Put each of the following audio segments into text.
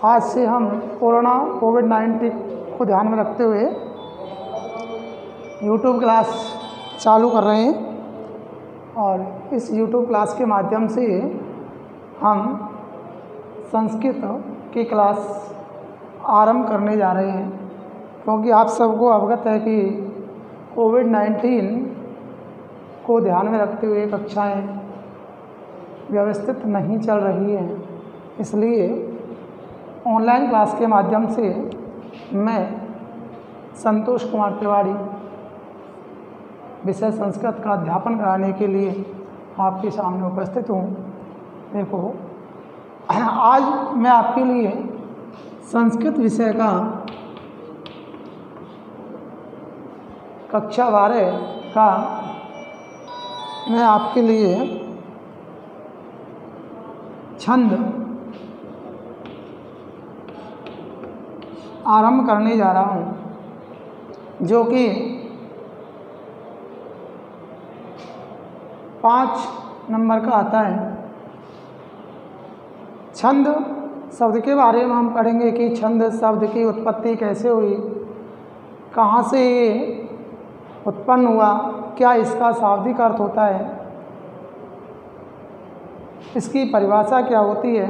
आज से हम कोविड-19 को ध्यान में रखते हुए यूट्यूब क्लास चालू कर रहे हैं और इस यूट्यूब क्लास के माध्यम से हम संस्कृत की क्लास आरंभ करने जा रहे हैं, क्योंकि आप सबको अवगत है कि कोविड-19 को ध्यान में रखते हुए कक्षाएं व्यवस्थित नहीं चल रही हैं। इसलिए ऑनलाइन क्लास के माध्यम से मैं संतोष कुमार तिवारी विषय संस्कृत का अध्यापन कराने के लिए आपके सामने उपस्थित हूँ। देखो, आज मैं आपके लिए संस्कृत विषय का कक्षा 12 का मैं आपके लिए छंद आरंभ करने जा रहा हूँ, जो कि 5 नंबर का आता है। छंद शब्द के बारे में हम पढ़ेंगे कि छंद शब्द की उत्पत्ति कैसे हुई, कहाँ से ये उत्पन्न हुआ, क्या इसका शाब्दिक अर्थ होता है, इसकी परिभाषा क्या होती है,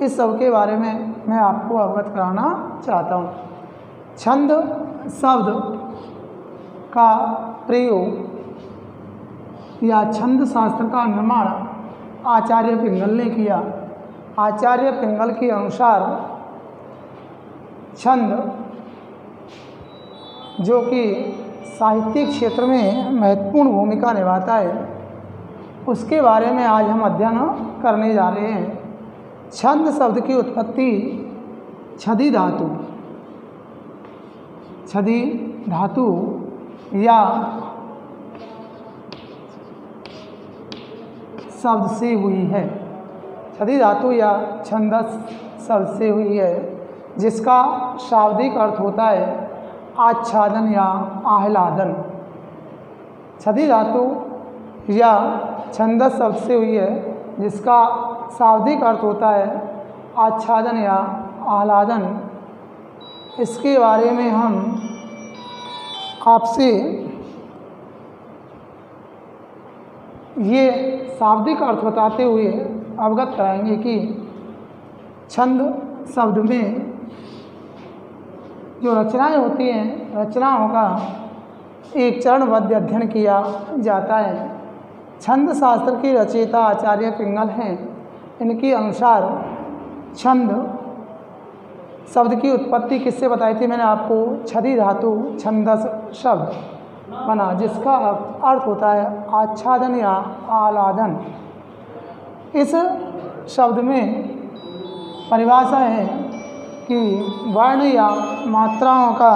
इस सब के बारे में मैं आपको अवगत कराना चाहता हूँ। छंद शब्द का प्रयोग या छंद शास्त्र का निर्माण आचार्य पिंगल ने किया। आचार्य पिंगल के अनुसार छंद, जो कि साहित्यिक क्षेत्र में महत्वपूर्ण भूमिका निभाता है, उसके बारे में आज हम अध्ययन करने जा रहे हैं। छंद शब्द की उत्पत्ति छदि धातु या शब्द से हुई है। छदि धातु या छंदस शब्द से हुई है, जिसका शाब्दिक अर्थ होता है आच्छादन या आह्लादन। छदि धातु या छंदस शब्द से हुई है, जिसका शाब्दिक अर्थ होता है आच्छादन या आह्लादन। इसके बारे में हम आपसे ये शाब्दिक अर्थ बताते हुए अवगत कराएंगे कि छंद शब्द में जो रचनाएं होती हैं, रचनाओं का एक चरणबद्ध अध्ययन किया जाता है। छंद शास्त्र के रचयिता आचार्य पिंगल हैं। इनके अनुसार छंद शब्द की उत्पत्ति किससे बताई थी मैंने आपको? छदि धातु छंदस शब्द बना, जिसका अर्थ होता है आच्छादन या आह्लादन। इस शब्द में परिभाषा है कि वर्ण या मात्राओं का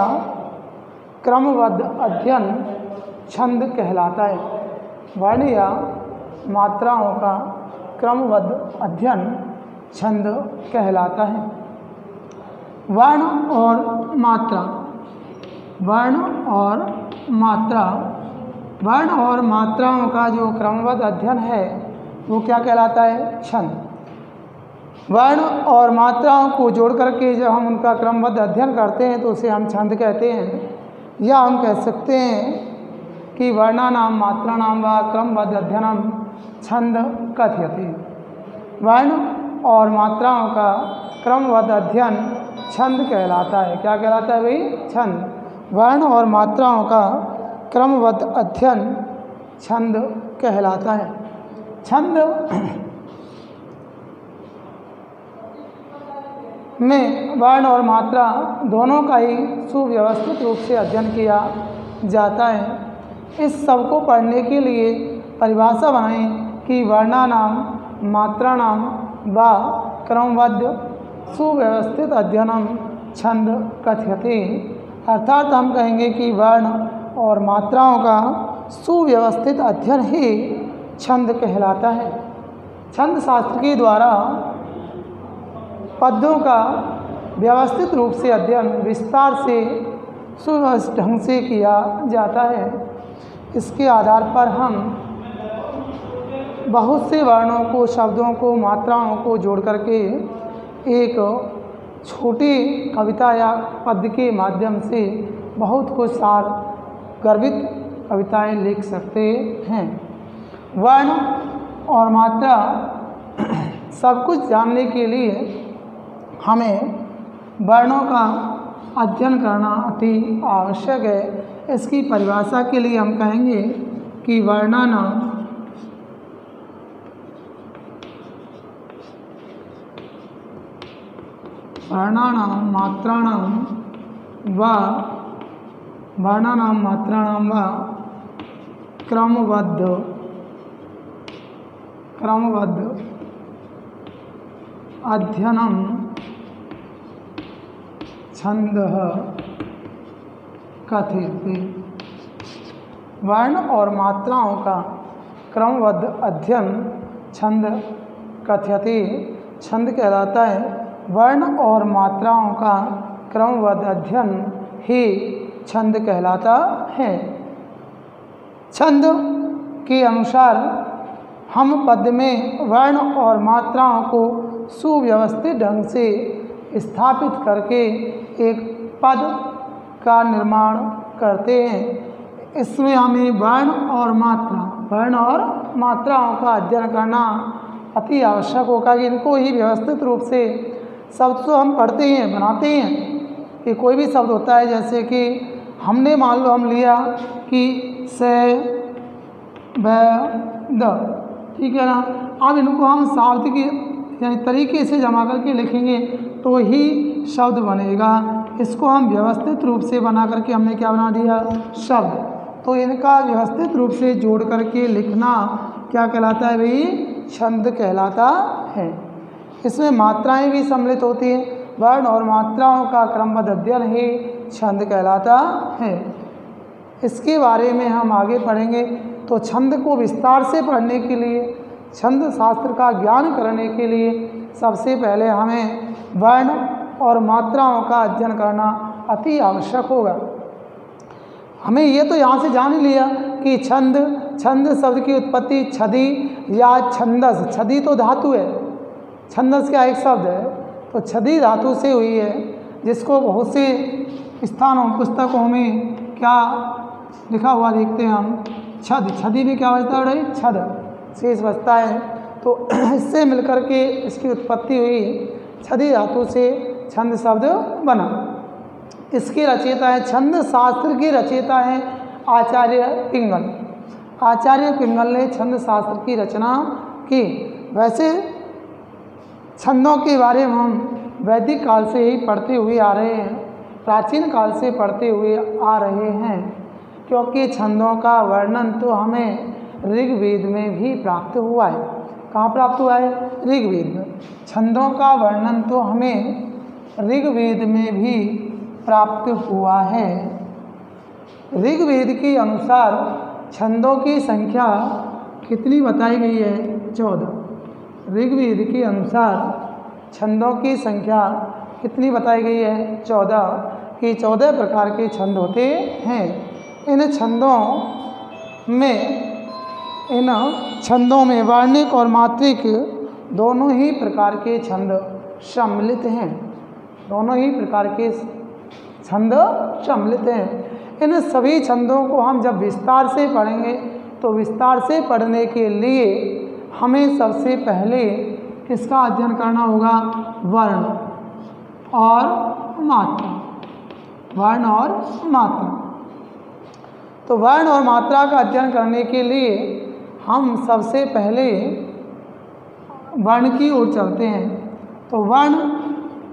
क्रमबद्ध अध्ययन छंद कहलाता है। वर्ण या मात्राओं का क्रमबद्ध अध्ययन छंद कहलाता है। वर्ण और मात्रा, वर्ण और मात्राओं का जो क्रमबद्ध अध्ययन है वो क्या कहलाता है? छंद। वर्ण और मात्राओं को जोड़ करके जब हम उनका क्रमबद्ध अध्ययन करते हैं तो उसे हम छंद कहते हैं, या हम कह सकते हैं कि वर्णानाम मात्राणाम व क्रमबद्ध अध्ययनम छंद कथयते। वर्ण और मात्राओं का क्रमबद्ध अध्ययन छंद कहलाता है। क्या कहलाता है भाई? छंद। वर्ण और मात्राओं का क्रमबद्ध अध्ययन छंद कहलाता है। छंद में वर्ण और मात्रा दोनों का ही सुव्यवस्थित रूप से अध्ययन किया जाता है। इस सब को पढ़ने के लिए परिभाषा बनाएं कि वर्णानाम मात्राणाम व क्रमबद्ध सुव्यवस्थित अध्ययनम छंद कथयते। अर्थात हम कहेंगे कि वर्ण और मात्राओं का सुव्यवस्थित अध्ययन ही छंद कहलाता है। छंद शास्त्र के द्वारा पद्यों का व्यवस्थित रूप से अध्ययन विस्तार से सुव्यवस्थित ढंग से किया जाता है। इसके आधार पर हम बहुत से वर्णों को, शब्दों को, मात्राओं को जोड़ करके एक छोटी कविता या पद्य के माध्यम से बहुत कुछ सार गर्भित कविताएं लिख सकते हैं। वर्ण और मात्रा सब कुछ जानने के लिए हमें वर्णों का अध्ययन करना अति आवश्यक है। इसकी परिभाषा के लिए हम कहेंगे कि वर्णानाम मात्राणां वा क्रमबद्ध अध्ययनं छंदः कथ्यते। वर्ण और मात्राओं का क्रमबद्ध अध्ययन छंद कथ्यते, छंद कहलाता है। वर्ण और मात्राओं का क्रमबद्ध अध्ययन ही छंद कहलाता है। छंद के अनुसार हम पद्य में वर्ण और मात्राओं को सुव्यवस्थित ढंग से स्थापित करके एक पद का निर्माण करते हैं। इसमें हमें वर्ण और मात्राओं का अध्ययन करना अति आवश्यक होगा कि इनको ही व्यवस्थित रूप से शब्द तो हम पढ़ते हैं, बनाते हैं कि कोई भी शब्द होता है, जैसे कि हमने मान लो हम लिया कि से ब द, ठीक है ना। अब इनको हम शब्द की यानी तरीके से जमा करके लिखेंगे तो ही शब्द बनेगा। इसको हम व्यवस्थित रूप से बना करके हमने क्या बना दिया, शब्द। तो इनका व्यवस्थित रूप से जोड़ करके लिखना क्या कहलाता है भाई, छंद कहलाता है। इसमें मात्राएं भी सम्मिलित होती हैं। वर्ण और मात्राओं का क्रमबद्ध अध्ययन ही छंद कहलाता है। इसके बारे में हम आगे पढ़ेंगे। तो छंद को विस्तार से पढ़ने के लिए, छंद शास्त्र का ज्ञान करने के लिए सबसे पहले हमें वर्ण और मात्राओं का अध्ययन करना अति आवश्यक होगा। हमें ये तो यहाँ से जान ही लिया कि छंद शब्द की उत्पत्ति छदी या छंदस, छदी तो धातु है, छंदस क्या एक शब्द है, तो छदी धातु से हुई है, जिसको बहुत से स्थानों पुस्तकों में क्या लिखा हुआ देखते हैं हम, छदी में क्या बचता है, छद शेष बचता है। तो इससे मिलकर के इसकी उत्पत्ति हुई, छदी धातु से छंद शब्द बना। इसके रचयिता है, छंद शास्त्र के रचयिता हैं आचार्य पिंगल। आचार्य पिंगल ने छंद शास्त्र की रचना की। वैसे छंदों के बारे में हम वैदिक काल से ही पढ़ते हुए आ रहे हैं, प्राचीन काल से पढ़ते हुए आ रहे हैं, क्योंकि छंदों का वर्णन तो हमें ऋग्वेद में भी प्राप्त हुआ है। कहाँ प्राप्त हुआ है, ऋग्वेद में। छंदों का वर्णन तो हमें ऋग्वेद में भी प्राप्त हुआ है। ऋग्वेद के अनुसार छंदों की संख्या कितनी बताई गई है, 14। ऋग्वेद के अनुसार छंदों की संख्या कितनी बताई गई है, 14 कि 14 प्रकार के छंद होते हैं। इन छंदों में वर्णिक और मात्रिक दोनों ही प्रकार के छंद सम्मिलित हैं। दोनों ही प्रकार के छंद सम्मिलित हैं। इन सभी छंदों को हम जब विस्तार से पढ़ेंगे तो विस्तार से पढ़ने के लिए हमें सबसे पहले किसका अध्ययन करना होगा, वर्ण और मात्रा। वर्ण और मात्रा। तो वर्ण और मात्रा का अध्ययन करने के लिए हम सबसे पहले वर्ण की ओर चलते हैं। तो वर्ण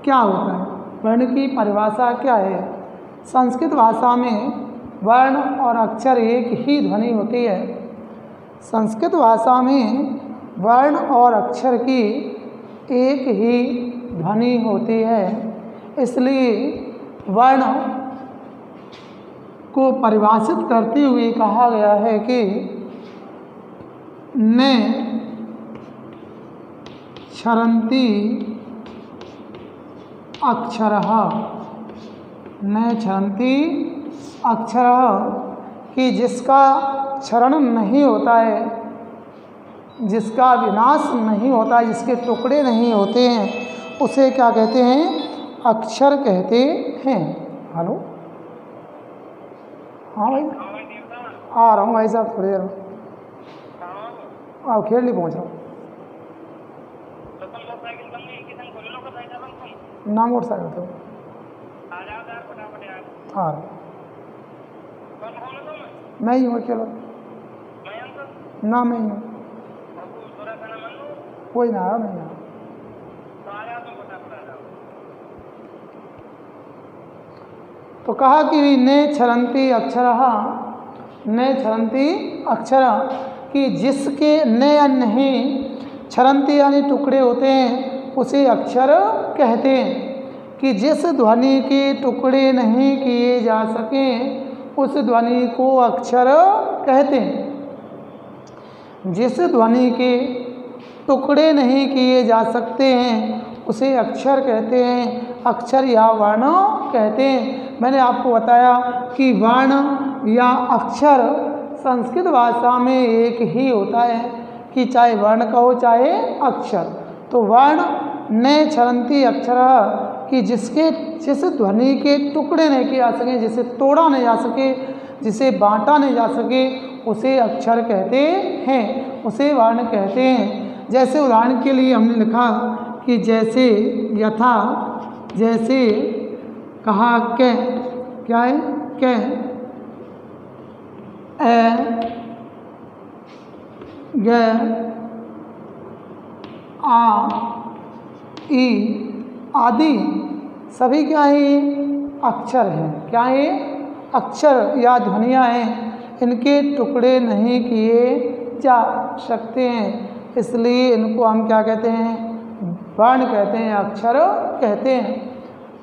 क्या होता है, वर्ण की परिभाषा क्या है। संस्कृत भाषा में वर्ण और अक्षर एक ही ध्वनि होती है। संस्कृत भाषा में वर्ण और अक्षर की एक ही ध्वनि होती है, इसलिए वर्ण को परिभाषित करते हुए कहा गया है कि न क्षरन्ति अक्षरः, न क्षरन्ति अक्षरः, कि जिसका क्षरण नहीं होता है, जिसका विनाश नहीं होता है, जिसके टुकड़े नहीं होते हैं, उसे क्या कहते हैं, अक्षर कहते हैं। हेलो, हाँ भाई, आ रहा हूँ भाई साहब, थोड़ी देर में। आओ, खेल नहीं पहुँच रहा हूँ ना, मोटरसाइकिल तो आ रहा हूँ। मैं ही हूँ अकेला ना, मैं ही हूँ, कोई ना आया, मैं ही आया। तो कहा कि ने छरंती अक्षरः, ने छरंती अक्षर, कि जिसके ने या नहीं छरंती यानी टुकड़े होते हैं उसे अक्षर कहते हैं। कि जिस ध्वनि के टुकड़े नहीं किए जा सकें उस ध्वनि को अक्षर कहते हैं। जिस ध्वनि के टुकड़े नहीं किए जा सकते हैं उसे अक्षर कहते हैं, अक्षर या वर्ण कहते हैं। मैंने आपको बताया कि वर्ण या अक्षर संस्कृत भाषा में एक ही होता है, कि चाहे वर्ण कहो चाहे अक्षर। तो वर्ण ने छरंती अक्षर, कि जिस ध्वनि के टुकड़े नहीं किए जा सके, जिसे तोड़ा नहीं जा सके, जिसे बांटा नहीं जा सके, उसे अक्षर कहते हैं, उसे वर्ण कहते हैं। जैसे उदाहरण के लिए हमने लिखा कि जैसे यथा, जैसे कहा कै, क्या है कै, ए, ग, आ, ई आदि सभी क्या है, अक्षर हैं। क्या है, अक्षर या ध्वनियाँ हैं, इनके टुकड़े नहीं किए जा सकते हैं, इसलिए इनको हम क्या कहते हैं, वर्ण कहते हैं, अक्षर कहते हैं।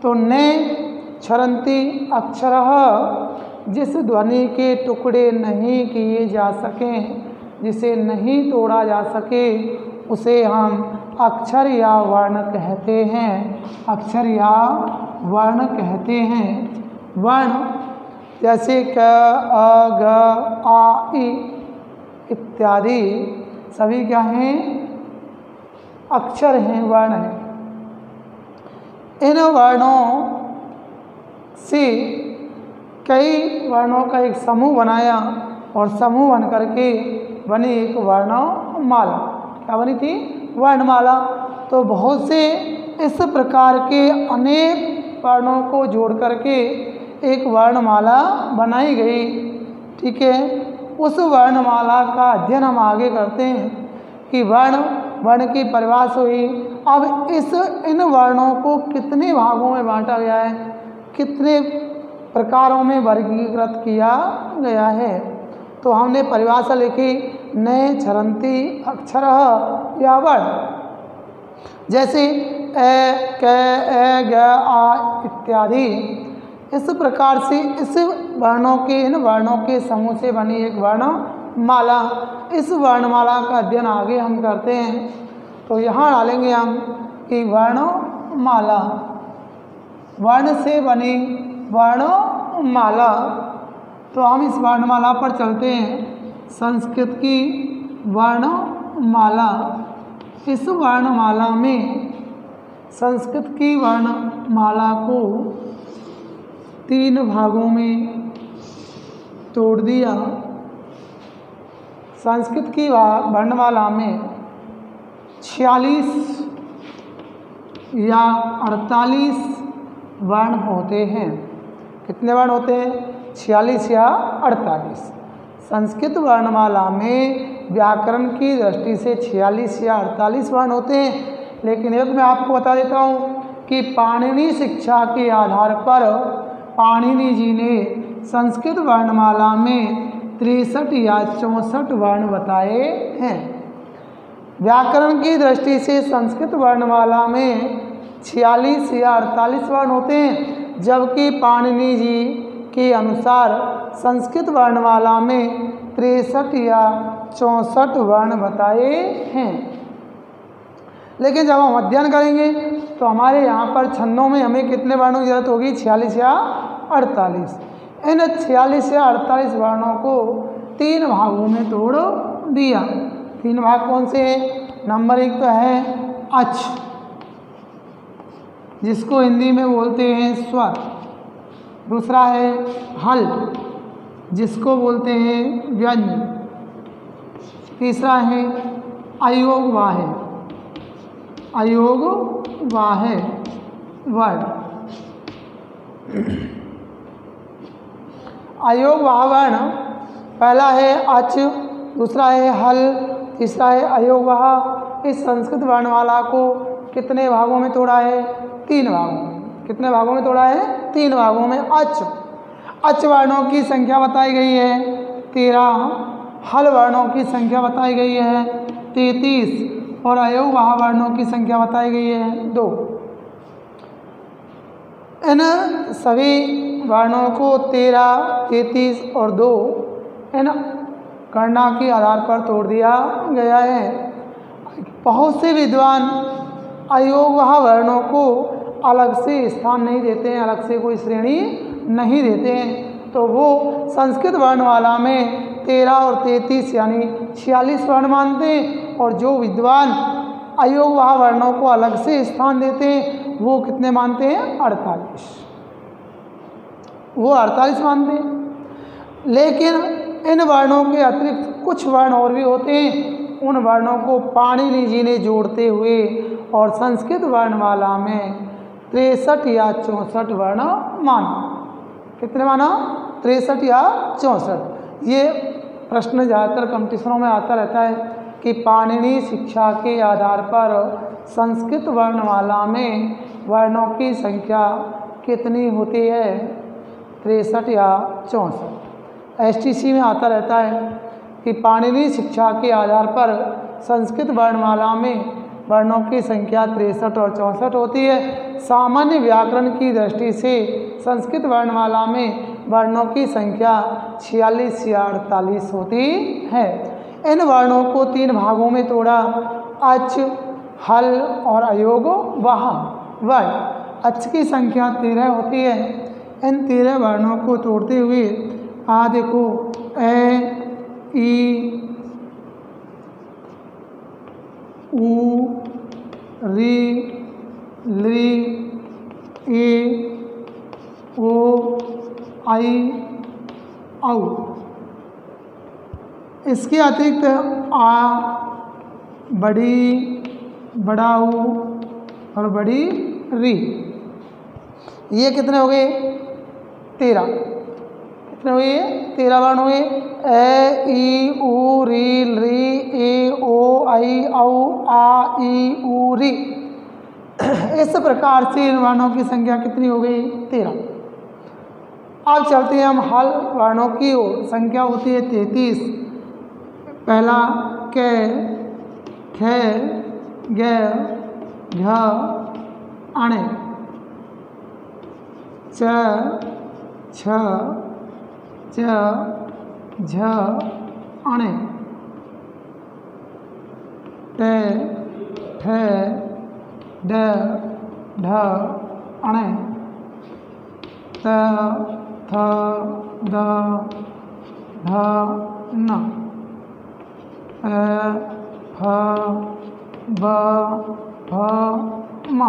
तो ने छरंती अक्षरः, जिस ध्वनि के टुकड़े नहीं किए जा सकें, जिसे नहीं तोड़ा जा सके, उसे हम अक्षर या वर्ण कहते हैं, अक्षर या वर्ण कहते हैं। वर्ण जैसे क, अ, ग, आ, ई इत्यादि सभी क्या हैं, अक्षर हैं, वर्ण हैं। इन वर्णों से कई वर्णों का एक समूह बनाया और समूह बन करके बनी एक वर्णमाला। क्या बनी थी, वर्णमाला। तो बहुत से इस प्रकार के अनेक वर्णों को जोड़ करके एक वर्णमाला बनाई गई। ठीक है, उस वर्णमाला का अध्ययन हम आगे करते हैं कि वर्ण की परिभाषा हुई। अब इन वर्णों को कितने भागों में बांटा गया है, कितने प्रकारों में वर्गीकृत किया गया है। तो हमने परिभाषा लिखी, ने छरंती अक्षरः या वर्ण। जैसे ए, क, ए, ग, आ इत्यादि, इस प्रकार से इन वर्णों के समूह से बनी एक वर्णमाला। इस वर्णमाला का अध्ययन आगे हम करते हैं। तो यहाँ डालेंगे हम कि वर्णमाला, वर्ण से बनी वर्णमाला। तो हम इस वर्णमाला पर चलते हैं। संस्कृत की वर्णमाला, इस वर्णमाला में संस्कृत की वर्णमाला को 3 भागों में तोड़ दिया। संस्कृत की वर्णमाला में 46 या 48 वर्ण होते हैं। कितने वर्ण होते हैं, 46 या 48। संस्कृत वर्णमाला में व्याकरण की दृष्टि से 46 या 48 वर्ण होते हैं। लेकिन एक मैं आपको बता देता हूँ कि पाणिनि शिक्षा के आधार पर पाणिनि जी ने संस्कृत वर्णमाला में 63 या 64 वर्ण बताए हैं। व्याकरण की दृष्टि से संस्कृत वर्णमाला में 46 या 48 वर्ण होते हैं, जबकि पाणिनि जी के अनुसार संस्कृत वर्णमाला में 63 या 64 वर्ण बताए हैं। लेकिन जब हम अध्ययन करेंगे तो हमारे यहाँ पर छंदों में हमें कितने वर्णों की जरूरत होगी, 46 या 48। इन 46 या 48 वर्णों को 3 भागों में तोड़ दिया। 3 भाग कौन से हैं? नंबर 1 तो है अच, जिसको हिंदी में बोलते हैं स्वर। दूसरा है हल, जिसको बोलते हैं व्यंजन। तीसरा है अयोग वाहे, अयोग वाहे वर्ण। अयोग वाह वर्ण पहला है अच, दूसरा है हल, तीसरा है अयोग वाह। इस संस्कृत वर्णमाला को कितने भागों में तोड़ा है? 3 भागों में। कितने भागों में तोड़ा है? 3 भागों में। अच वर्णों की संख्या बताई गई है 13, हल वर्णों की संख्या बताई गई है 33 और अयोग वाह वर्णों की संख्या बताई गई है 2। इन सभी वर्णों को 13, 33 और 2 इन गणना के आधार पर तोड़ दिया गया है। बहुत से विद्वान अयोग वाह वर्णों को अलग से स्थान नहीं देते हैं, अलग से कोई श्रेणी नहीं देते हैं, तो वो संस्कृत वर्णमाला में 13 और 33 यानी 46 वर्ण मानते हैं। और जो विद्वान अयोग वाह वर्णों को अलग से स्थान देते हैं वो कितने मानते हैं? 48। वो 48 मानते हैं। लेकिन इन वर्णों के अतिरिक्त कुछ वर्ण और भी होते हैं, उन वर्णों को पाणिनि जी ने जोड़ते हुए और संस्कृत वर्णमाला में 63 या 64 वर्ण माना। कितने माना? 63 या 64। ये प्रश्न ज़्यादातर कंपटीशनों में आता रहता है कि पाणिनि शिक्षा के आधार पर संस्कृत वर्णमाला में वर्णों की संख्या कितनी होती है? 63 या 64। एसटीसी में आता रहता है कि पाणिनि शिक्षा के आधार पर संस्कृत वर्णमाला में वर्णों की संख्या 63 और 64 होती है। सामान्य व्याकरण की दृष्टि से संस्कृत वर्णमाला में वर्णों की संख्या 46 या 48 होती है। इन वर्णों को 3 भागों में तोड़ा, अच, हल और अयोग वाह वर्ण। अच की संख्या 13 होती है। इन 13 वर्णों को तोड़ते हुए आ देखो ए, ई, ऊ, री, ली, ए, ओ, आई, औ। इसके अतिरिक्त आ, बड़ी, बड़ा ऊ और बड़ी री। ये कितने हो गए? 13। कितने हुए? 13 वर्ण हुए। ए, ई, ऊ, री, ली, ए, ओ, आई, औ, आ, ई, ऊ, री। इस प्रकार से इन वर्णों की संख्या कितनी हो गई? 13। अब चलते हैं हम हल वर्णों की ओर। संख्या होती है 33। पहला कै, खे, गे, घ, अणे, च, छ, च, झ, अणे, टे, ठे, ड, ढ, अणे, त, थ, द, ध, न, फ, ब, भ, म।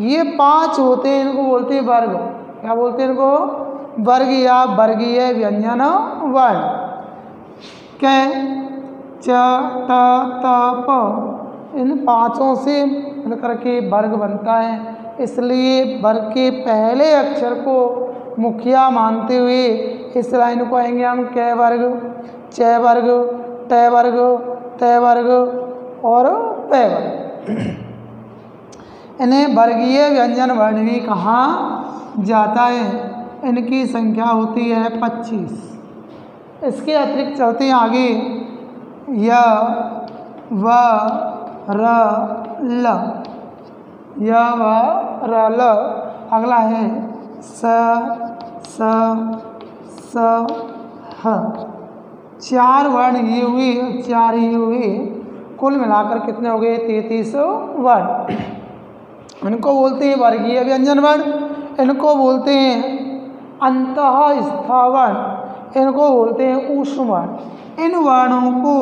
ये 5 होते हैं, इनको बोलते हैं वर्ग। क्या बोलते हैं इनको? वर्ग या वर्गीय व्यंजन वर्ण। कै, च, ट, त, प, इन 5 से मिलकर के वर्ग बनता है। इसलिए वर्ग के पहले अक्षर को मुखिया मानते हुए इस लाइन को आएंगे हम कै वर्ग, च वर्ग, ट वर्ग, त वर्ग और प वर्ग। इन्हें वर्गीय व्यंजन वर्ण भी कहा जाता है। इनकी संख्या होती है 25। इसके अतिरिक्त चलते हैं आगे य, व, र, ल। य, व, र, ल। अगला है स, स, ह। 4 वर्ण ये हुए, 4 ये हुए। कुल मिलाकर कितने हो गए? 33 वर्ण। इनको बोलते हैं वर्गीय व्यंजन वर्ण। इनको बोलते हैं अंतःस्थ वर्ण। इनको बोलते हैं ऊष्म वर्ण। इन वर्णों को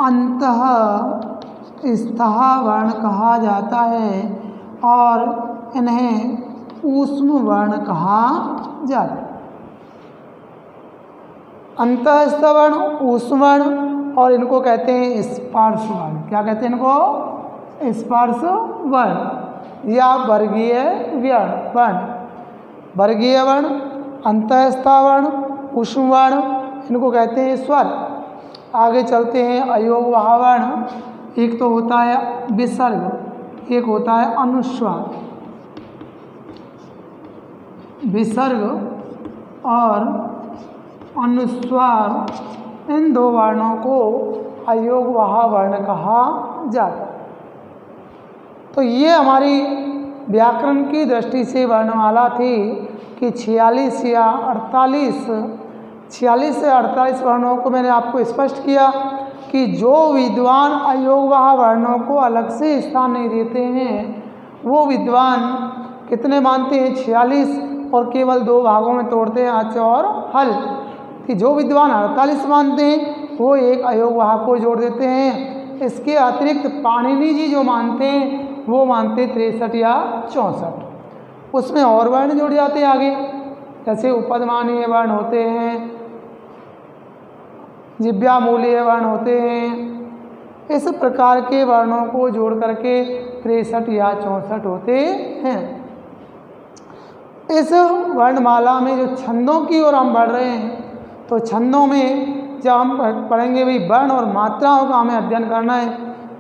अंतःस्थ वर्ण कहा जाता है और इन्हें ऊष्म वर्ण कहा जाता है। अंतःस्थ वर्ण, ऊष्म वर्ण, और इनको कहते हैं स्पर्श वर्ण। क्या कहते हैं इनको? स्पर्श वर्ण या वर्गीय वर्ण। वर्गीय वर्ण, अंतःस्थ वर्ण, ऊष्म वर्ण, इनको कहते हैं स्वर। आगे चलते हैं अयोगवाह वर्ण। एक तो होता है विसर्ग, एक होता है अनुस्वार। विसर्ग और अनुस्वार, इन दो वर्णों को अयोगवाह वर्ण कहा जाता है। तो ये हमारी व्याकरण की दृष्टि से वर्णमाला थी कि 46 या 48, 46 से 48 वर्णों को मैंने आपको स्पष्ट किया कि जो विद्वान अयोगवाह वर्णों को अलग से स्थान नहीं देते हैं वो विद्वान कितने मानते हैं? 46, और केवल दो भागों में तोड़ते हैं, अच और हल। कि जो विद्वान 48 मानते हैं वो एक अयोगवाह को जोड़ देते हैं। इसके अतिरिक्त पाणिनि जी जो मानते हैं वो मानते 63 या 64। उसमें और वर्ण जुड़ जाते हैं आगे, जैसे उपदमानीय वर्ण होते हैं, जिह्वामूलीय वर्ण होते हैं। इस प्रकार के वर्णों को जोड़ करके 63 या 64 होते हैं। इस वर्णमाला में जो छंदों की ओर हम बढ़ रहे हैं, तो छंदों में जब हम पढ़ेंगे भाई वर्ण और मात्राओं का हमें अध्ययन करना है,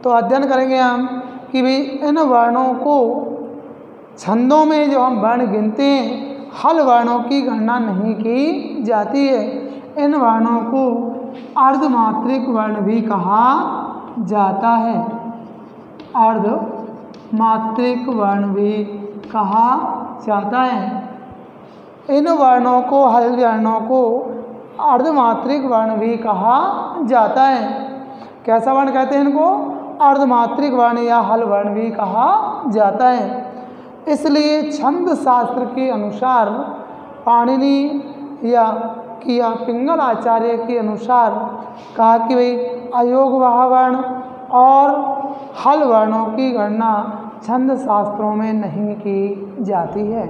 तो अध्ययन करेंगे हम कि भाई इन वर्णों को छंदों में जो हम वर्ण गिनते हैं, हल वर्णों की गणना नहीं की जाती है। इन वर्णों को अर्धमात्रिक वर्ण भी कहा जाता है। अर्धमात्रिक वर्ण भी कहा जाता है। इन वर्णों को, हल वर्णों को अर्धमात्रिक वर्ण भी कहा जाता है। कैसा वर्ण कहते हैं इनको? अर्धमात्रिक वर्ण या हल वर्ण भी कहा जाता है। इसलिए छंद शास्त्र के अनुसार, पाणिनि या पिंगल आचार्य के अनुसार कहा कि भाई अयोगवाह वर्ण और हल वर्णों की गणना छंद शास्त्रों में नहीं की जाती है।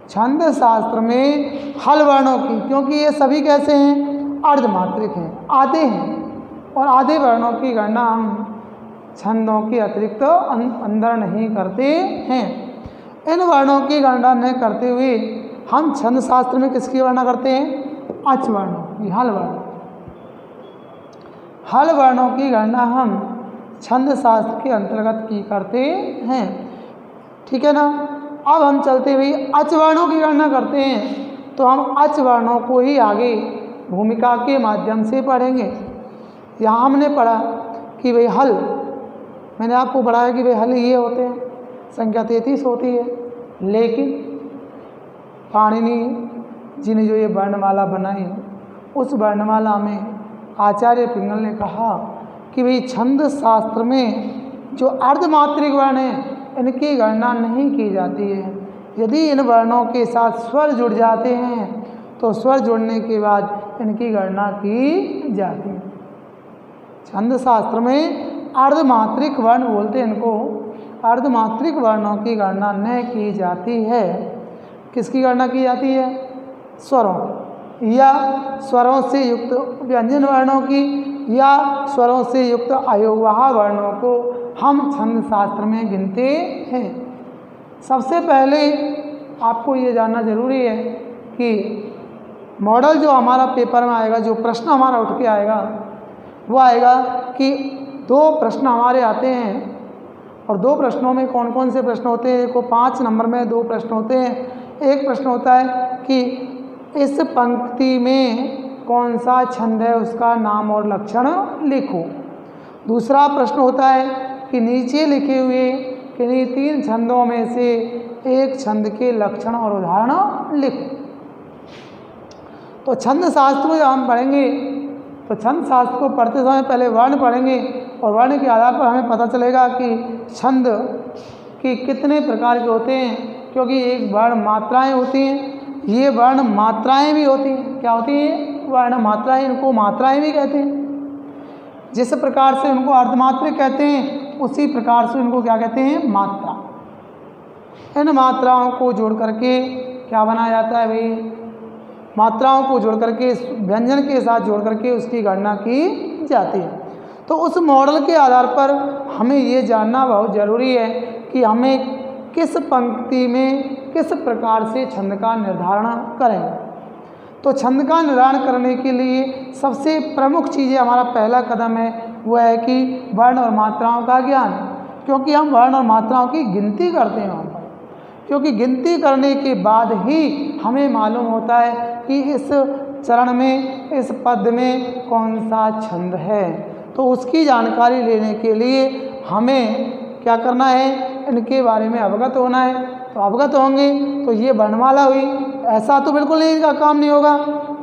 छंद शास्त्र में हल वर्णों की, क्योंकि ये सभी कैसे हैं? अर्धमात्रिक हैं, आधे हैं, और आधे वर्णों की गणना हम छंदों के अतिरिक्त अंदर नहीं करते हैं। इन वर्णों की गणना न करते हुए हम छंद शास्त्र में किसकी गणना करते हैं? अच वर्णों की, हल वर्ण। हल वर्णों की गणना हम छंद शास्त्र के अंतर्गत की करते हैं। ठीक है ना? अब हम चलते हुए अच वर्णों की गणना करते हैं, तो हम अच वर्णों को ही आगे भूमिका के माध्यम से पढ़ेंगे। यहाँ हमने पढ़ा कि भाई हल, मैंने आपको पढ़ाया कि भाई हल ये होते हैं, संख्या 33 होती है। लेकिन पाणिनि जी ने जो ये वर्णमाला बनाई, उस वर्णमाला में आचार्य पिंगल ने कहा कि भाई छंद शास्त्र में जो अर्धमात्रिक वर्ण हैं इनकी गणना नहीं की जाती है। यदि इन वर्णों के साथ स्वर जुड़ जाते हैं तो स्वर जुड़ने के बाद इनकी गणना की जाती है। छंद शास्त्र में अर्धमात्रिक वर्ण बोलते हैं इनको। अर्धमात्रिक वर्णों की गणना न की जाती है। किसकी गणना की जाती है? स्वरों या स्वरों से युक्त व्यंजन वर्णों की या स्वरों से युक्त अयोगवाह वर्णों को हम छंद शास्त्र में गिनते हैं। सबसे पहले आपको ये जानना जरूरी है कि मॉडल जो हमारा पेपर में आएगा, जो प्रश्न हमारा उठ के आएगा, वो आएगा कि 2 प्रश्न हमारे आते हैं। और 2 प्रश्नों में कौन कौन से प्रश्न होते हैं? देखो 5 नंबर में 2 प्रश्न होते हैं। एक प्रश्न होता है कि इस पंक्ति में कौन सा छंद है, उसका नाम और लक्षण लिखो। दूसरा प्रश्न होता है कि नीचे लिखे हुए किन्हीं 3 छंदों में से एक छंद के लक्षण और उदाहरण लिखो। तो छंद शास्त्र जब हम पढ़ेंगे तो छंद शास्त्र को पढ़ते समय पहले वर्ण पढ़ेंगे, और वर्ण के आधार पर हमें पता चलेगा कि छंद के कितने प्रकार के होते हैं। क्योंकि एक वर्ण मात्राएं होती हैं, ये वर्ण मात्राएं भी होती हैं। क्या होती हैं? वर्ण मात्राएं। इनको मात्राएं भी कहते हैं। जिस प्रकार से उनको अर्धमात्रिक कहते हैं, उसी प्रकार से उनको क्या कहते हैं? मात्रा। इन मात्राओं को जोड़ करके क्या बनाया जाता है भाई, मात्राओं को जोड़ करके व्यंजन के साथ जोड़ करके उसकी गणना की जाती है। तो उस मॉडल के आधार पर हमें ये जानना बहुत ज़रूरी है कि हमें किस पंक्ति में किस प्रकार से छंद का निर्धारण करें। तो छंद का निर्धारण करने के लिए सबसे प्रमुख चीज़ें, हमारा पहला कदम है वो है कि वर्ण और मात्राओं का ज्ञान, क्योंकि हम वर्ण और मात्राओं की गिनती करते हैं वहाँ पर, क्योंकि गिनती करने के बाद ही हमें मालूम होता है कि इस चरण में इस पद में कौन सा छंद है। तो उसकी जानकारी लेने के लिए हमें क्या करना है, इनके बारे में अवगत होना है। तो अवगत होंगे तो ये वर्णमाला हुई, ऐसा तो बिल्कुल नहीं इनका काम नहीं होगा,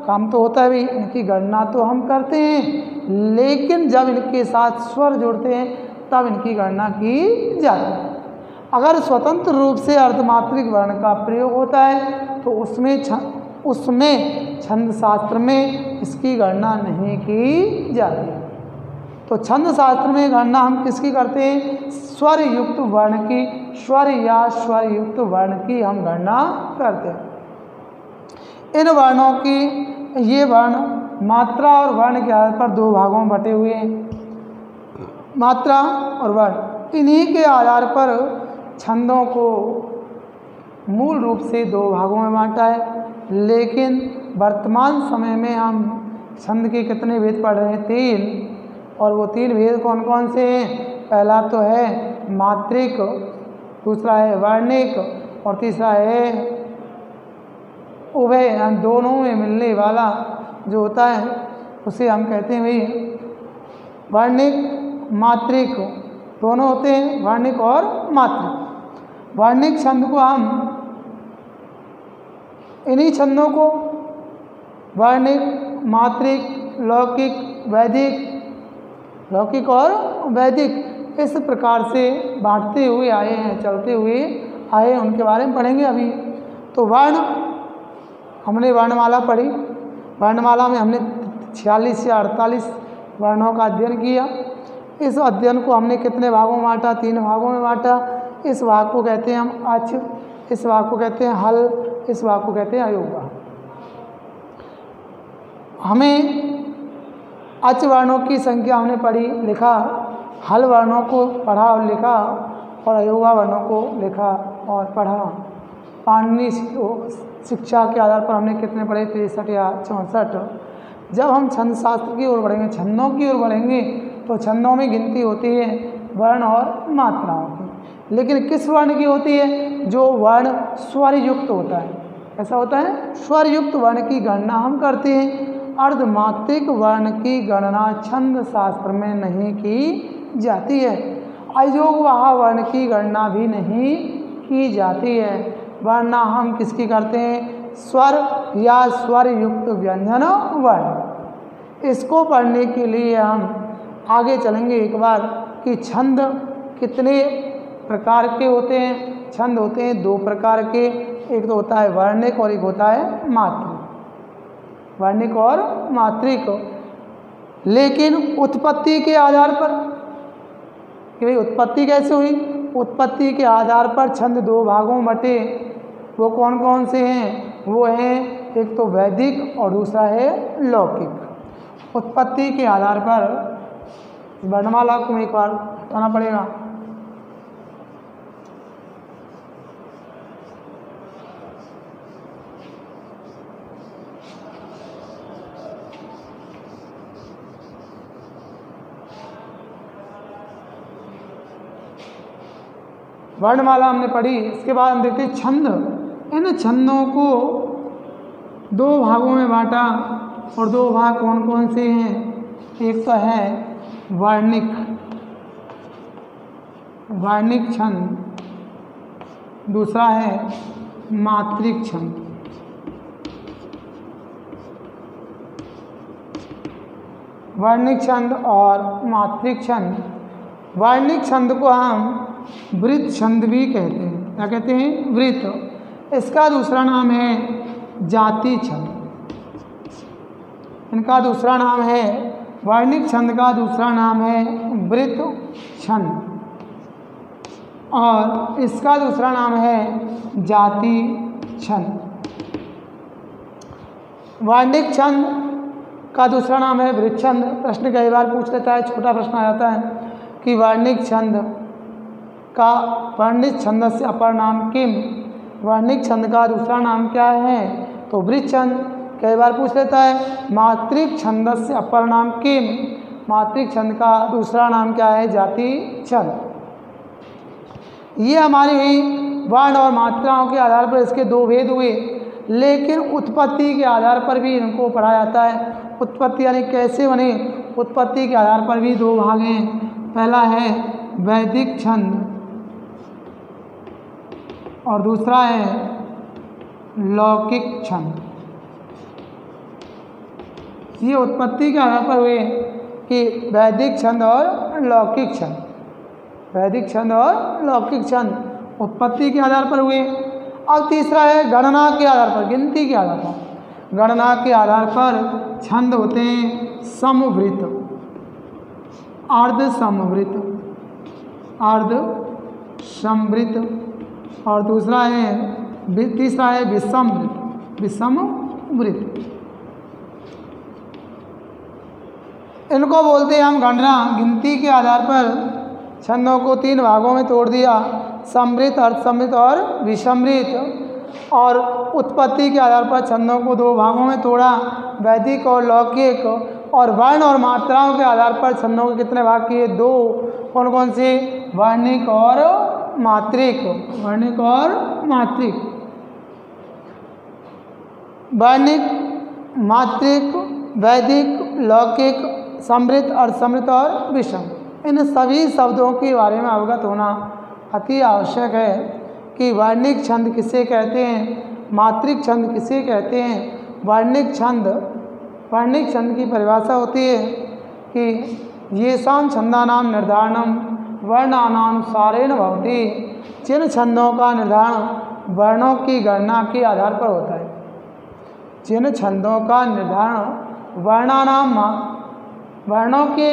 काम तो होता है भाई, इनकी गणना तो हम करते हैं, लेकिन जब इनके साथ स्वर जुड़ते हैं तब इनकी गणना की जाती है। अगर स्वतंत्र रूप से अर्धमात्रिक वर्ण का प्रयोग होता है तो उसमें छंद शास्त्र में इसकी गणना नहीं की जाती है। तो छंद शास्त्र में गणना हम किसकी करते हैं, स्वर युक्त वर्ण की, स्वर या स्वर युक्त वर्ण की हम गणना करते हैं। इन वर्णों की, ये वर्ण मात्रा और वर्ण के आधार पर दो भागों में बटे हुए हैं, मात्रा और वर्ण। इन्हीं के आधार पर छंदों को मूल रूप से दो भागों में बांटा है, लेकिन वर्तमान समय में हम छंद के कितने भेद पढ़ रहे हैं, 3। और वो 3 भेद कौन कौन से हैं, पहला तो है मात्रिक, दूसरा है वर्णिक और तीसरा है उभय, दोनों में मिलने वाला जो होता है उसे हम कहते हैं भाई वर्णिक मात्रिक, दोनों होते हैं वर्णिक और मात्रिक। वर्णिक छंद को हम, इन्हीं छंदों को वर्णिक, मात्रिक, लौकिक, वैदिक, लौकिक और वैदिक इस प्रकार से बांटते हुए आए हैं, चलते हुए आए, उनके बारे में पढ़ेंगे अभी। तो वर्ण, हमने वर्णमाला पढ़ी, वर्णमाला में हमने 46 या 48 वर्णों का अध्ययन किया। इस अध्ययन को हमने कितने भागों में बांटा, 3 भागों में बांटा। इस भाग को कहते हैं हम अच, इस भाग को कहते हैं हल, इस भाग को कहते हैं अयोगा। हमें अच वर्णों की संख्या हमने पढ़ी, लिखा, हल वर्णों को पढ़ा और लिखा, और अयोगा वर्णों को लिखा और पढ़ा। पाणिनि शिक्षा के आधार पर हमने कितने पढ़े, 63 या 64। जब हम छंद शास्त्र की ओर बढ़ेंगे, छंदों की ओर बढ़ेंगे, तो छंदों में गिनती होती है वर्ण और मात्राओं की, लेकिन किस वर्ण की होती है, जो वर्ण स्वर युक्त होता है। ऐसा होता है, स्वर युक्त वर्ण की गणना हम करते हैं। अर्धमात्रिक वर्ण की गणना छंद शास्त्र में नहीं की जाती है। अयोगवाह वर्ण की गणना भी नहीं की जाती है। वरना हम किसकी करते हैं, स्वर या स्वर युक्त व्यंजन वर्ण। इसको पढ़ने के लिए हम आगे चलेंगे एक बार कि छंद कितने प्रकार के होते हैं। छंद होते हैं 2 प्रकार के, एक तो होता है वर्णिक और एक होता है मात्रिक, वर्णिक और मात्रिक। लेकिन उत्पत्ति के आधार पर, कि भाई उत्पत्ति कैसे हुई, उत्पत्ति के आधार पर छंद 2 भागों में बटे। वो कौन कौन से हैं, वो हैं एक तो वैदिक और दूसरा है लौकिक। उत्पत्ति के आधार पर वर्णमाला को एक बार बताना पड़ेगा। वर्णमाला हमने पढ़ी, इसके बाद हम देखते हैं छंद। इन छंदों को 2 भागों में बांटा, और 2 भाग कौन कौन से हैं, एक तो है वर्णिक, वर्णिक छंद, दूसरा है मात्रिक छंद। वर्णिक छंद और मात्रिक छंद। वर्णिक छंद को हम वृत्त छंद भी कहते हैं। क्या कहते हैं, वृत्त। इसका दूसरा नाम है जाति छंद। इनका दूसरा नाम है, वर्णिक छंद का दूसरा नाम है वृत्त छंद। और इसका दूसरा नाम है जाति छंद। वर्णिक छंद का दूसरा नाम है वृत्त छंद। प्रश्न कई बार पूछ लेता है, छोटा प्रश्न आ जाता है कि वर्णिक छंद का वर्णित छंद से अपर नाम किम, वर्णिक छंद का दूसरा नाम क्या है, तो वृत्त छंद। कई बार पूछ लेता है मात्रिक छंद से अपर नाम किम, मात्रिक छंद का दूसरा नाम क्या है, जाति छंद। ये हमारी हुई वर्ण और मात्राओं के आधार पर इसके दो भेद हुए, लेकिन उत्पत्ति के आधार पर भी इनको पढ़ा जाता है। उत्पत्ति यानी कैसे बने, उत्पत्ति के आधार पर भी दो भाग हैं। पहला है वैदिक छंद और दूसरा है लौकिक छंद। ये उत्पत्ति के आधार पर हुए कि वैदिक छंद और लौकिक छंद, वैदिक छंद और लौकिक छंद उत्पत्ति के आधार पर हुए। अब तीसरा है गणना के आधार पर, गिनती के आधार पर। गणना के आधार पर छंद होते हैं समवृत्त, अर्ध समवृत्त, अर्ध समवृत्त और तीसरा है विषमवृत्त, विषमवृत्त। इनको बोलते हैं हम गणना। गिनती के आधार पर छंदों को तीन भागों में तोड़ दिया, समवृत्त, अर्धसमवृत्त और विषमवृत्त। और उत्पत्ति के आधार पर छंदों को दो भागों में तोड़ा, वैदिक और लौकिक। और वर्ण और मात्राओं के आधार पर छंदों के कितने भाग किए, दो। कौन कौन से, वर्णिक और मात्रिक, वर्णिक और मात्रिक। वर्णिक, मात्रिक, वैदिक, लौकिक, समवृत्त, अर्धसमवृत्त और विषम। इन सभी शब्दों के बारे में अवगत होना अति आवश्यक है कि वर्णिक छंद किसे कहते हैं, मात्रिक छंद किसे कहते हैं। वर्णिक छंद की परिभाषा होती है कि येषां छंदानां निर्धारणं वर्णानुसारेण भवति। जिन छंदों का निर्धारण वर्णों की गणना के आधार पर होता है, जिन छंदों का निर्धारण वर्णों की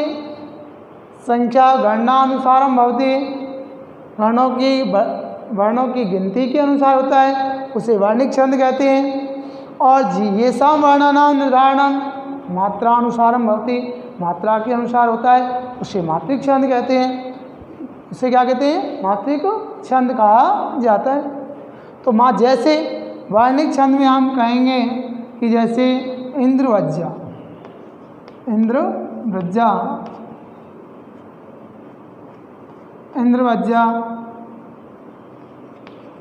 संख्या गणनानुसारम भवति, वर्णों की गिनती के अनुसार होता है, उसे वर्णिक छंद कहते हैं। और येषां वर्णानां निर्धारणं मात्रानुसारम भवति, मात्रा के अनुसार होता है, उसे मात्रिक छंद कहते हैं। उसे क्या कहते हैं, मात्रिक छंद कहा जाता है। तो जैसे वर्णिक छंद में हम कहेंगे कि जैसे इंद्रवज्जा, इंद्रवज्जा, इंद्रवज्जा,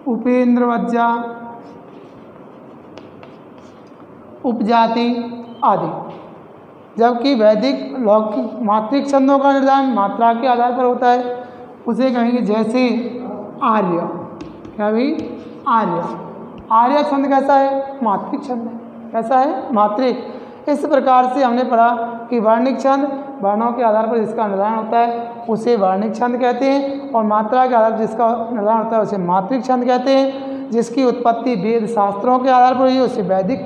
उपेंद्रवज्जा, उपजाति आदि। जबकि वैदिक लौकिक मात्रिक छंदों का निर्धारण मात्रा के आधार पर होता है, उसे कहेंगे जैसे आर्य। क्या भी, आर्य। आर्य छंद कैसा है, मात्रिक छंद है। कैसा है, मात्रिक। इस प्रकार से हमने पढ़ा कि वर्णिक छंद वर्णों के आधार पर जिसका निर्धारण होता है उसे वर्णिक छंद कहते हैं, और मात्रा के आधार पर जिसका निर्धारण होता है उसे मात्रिक छंद कहते हैं। जिसकी उत्पत्ति वेद शास्त्रों के आधार पर हुई उसे वैदिक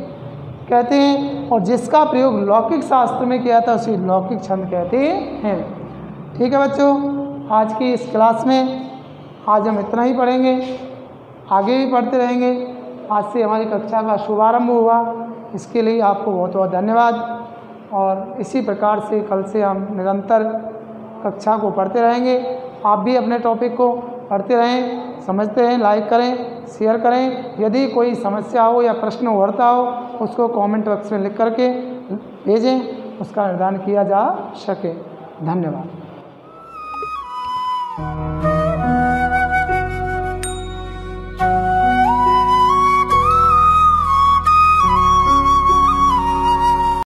कहते हैं, और जिसका प्रयोग लौकिक शास्त्र में किया था उसे लौकिक छंद कहते हैं। ठीक है बच्चों, आज की इस क्लास में आज हम इतना ही पढ़ेंगे, आगे भी पढ़ते रहेंगे। आज से हमारी कक्षा का शुभारंभ हुआ, इसके लिए आपको बहुत बहुत धन्यवाद। और इसी प्रकार से कल से हम निरंतर कक्षा को पढ़ते रहेंगे। आप भी अपने टॉपिक को पढ़ते रहें, समझते रहें, लाइक करें, शेयर करें। यदि कोई समस्या हो या प्रश्न उभरता हो उसको कमेंट बॉक्स में लिख करके भेजें, उसका निदान किया जा सके। धन्यवाद।